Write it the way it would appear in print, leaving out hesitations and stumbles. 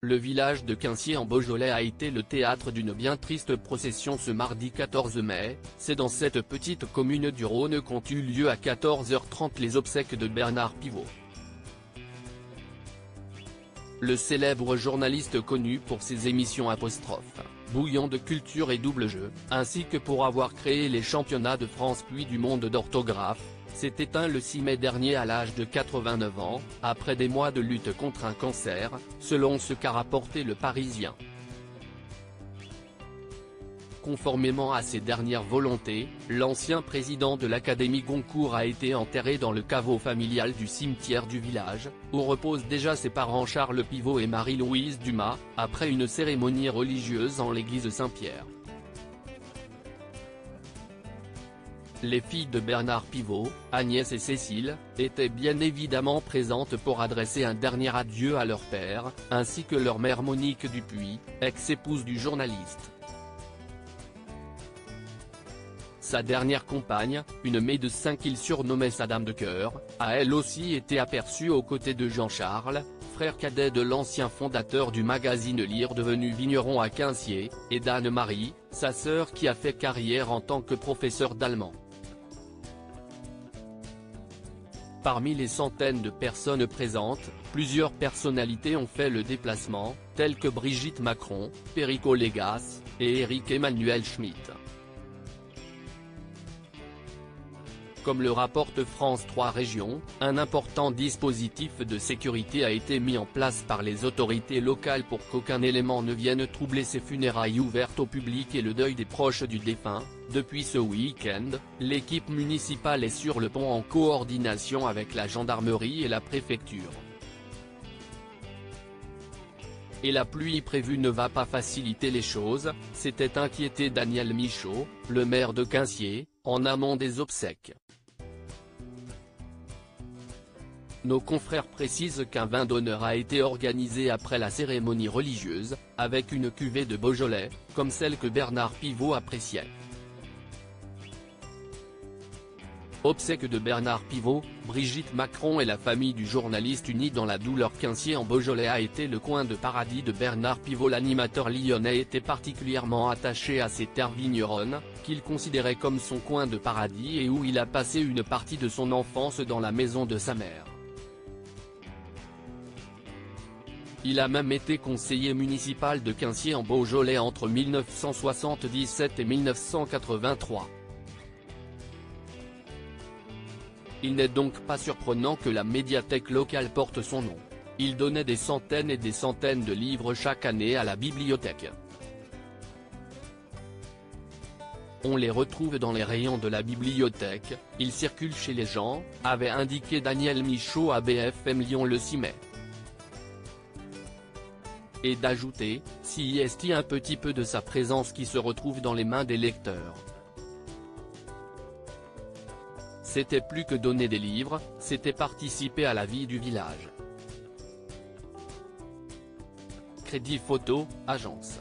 Le village de Quincier en Beaujolais a été le théâtre d'une bien triste procession ce mardi 14 mai, c'est dans cette petite commune du Rhône qu'ont eu lieu à 14h30 les obsèques de Bernard Pivot. Le célèbre journaliste connu pour ses émissions Bouillon de culture et double jeu, ainsi que pour avoir créé les championnats de France puis du monde d'orthographe, s'est éteint le 6 mai dernier à l'âge de 89 ans, après des mois de lutte contre un cancer, selon ce qu'a rapporté Le Parisien. Conformément à ses dernières volontés, l'ancien président de l'Académie Goncourt a été enterré dans le caveau familial du cimetière du village, où reposent déjà ses parents Charles Pivot et Marie-Louise Dumas, après une cérémonie religieuse en l'église Saint-Pierre. Les filles de Bernard Pivot, Agnès et Cécile, étaient bien évidemment présentes pour adresser un dernier adieu à leur père, ainsi que leur mère Monique Dupuis, ex-épouse du journaliste. Sa dernière compagne, une médecin qu'il surnommait sa dame de cœur, a elle aussi été aperçue aux côtés de Jean-Charles, frère cadet de l'ancien fondateur du magazine Lire devenu vigneron à Quincier, et d'Anne-Marie, sa sœur qui a fait carrière en tant que professeur d'allemand. Parmi les centaines de personnes présentes, plusieurs personnalités ont fait le déplacement, telles que Brigitte Macron, Perico Légas, et Éric Emmanuel Schmitt. Comme le rapporte France 3 Régions, un important dispositif de sécurité a été mis en place par les autorités locales pour qu'aucun élément ne vienne troubler ces funérailles ouvertes au public et le deuil des proches du défunt. Depuis ce week-end, l'équipe municipale est sur le pont en coordination avec la gendarmerie et la préfecture. Et la pluie prévue ne va pas faciliter les choses, s'était inquiété Daniel Michaud, le maire de Quincier, en amont des obsèques. Nos confrères précisent qu'un vin d'honneur a été organisé après la cérémonie religieuse, avec une cuvée de Beaujolais, comme celle que Bernard Pivot appréciait. Obsèques de Bernard Pivot, Brigitte Macron et la famille du journaliste unis dans la douleur. Quincier en Beaujolais a été le coin de paradis de Bernard Pivot. L'animateur lyonnais était particulièrement attaché à ses terres vigneronnes, qu'il considérait comme son coin de paradis et où il a passé une partie de son enfance dans la maison de sa mère. Il a même été conseiller municipal de Quincier en Beaujolais entre 1977 et 1983. Il n'est donc pas surprenant que la médiathèque locale porte son nom. Il donnait des centaines et des centaines de livres chaque année à la bibliothèque. On les retrouve dans les rayons de la bibliothèque, ils circulent chez les gens, avait indiqué Daniel Michaud à BFM Lyon le 6 mai. Et d'ajouter, s'y est un petit peu de sa présence qui se retrouve dans les mains des lecteurs. C'était plus que donner des livres, c'était participer à la vie du village. Crédit Photo, agence.